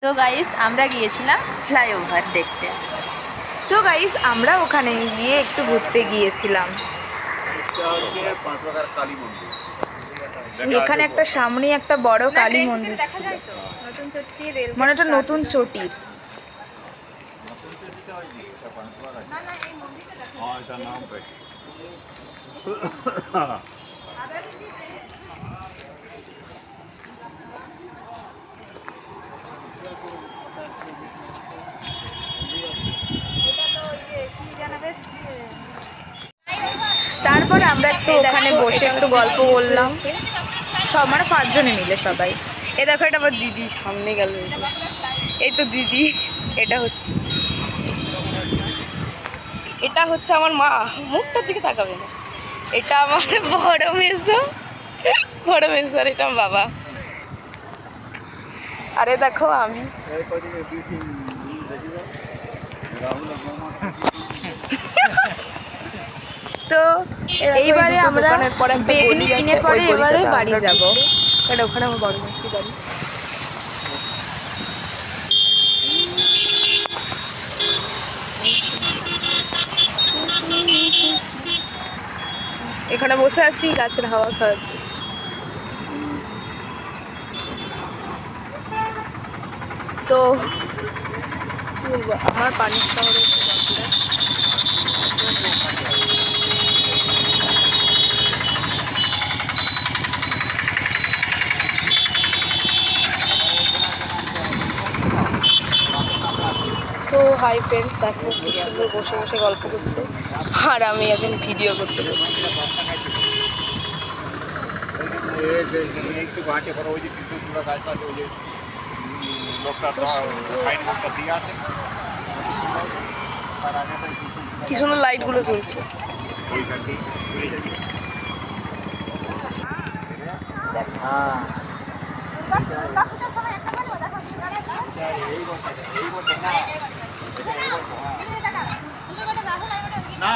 তো গাইস আমরা গিয়েছিলাম ফ্লাইওভার দেখতে। তো গাইস আমরা ওখানে গিয়ে একটু ঘুরতে গিয়েছিলাম। এখানে একটা সামনে একটা বড় কালী মন্দির ছিল, মানে একটা নতুন চটির। তারপরে আমরা একটু ওখানে বসে একটু গল্প বললাম, সব মানে 5 জনে মিলে সবাই। এ দেখো, এটা আমার দিদি সামনে গেল। এই তো দিদি, এটা হচ্ছে আমার মা, মুখটার দিকে তাকাবে না। এটা আমার বড় মেসো, আর এটা আমার বাবা। আরে দেখো আমি তো এইবারে আমরা বেগনি কিনে পরে এবারে বাড়ি যাব। ওখানে আমার বড় মেসি বাড়ি। এখানে বসে আছি, গাছের হাওয়া খাওয়াচ্ছি। তো কি বলবো, আমার পানির শহরে তো হাই ফ্রেন্ডস, দেখো খুব সুন্দর বসে বসে গল্প করছে, আর আমি এখন ভিডিও করতে বসে। কি সুন্দর লাইট গুলো জ্বলছে। না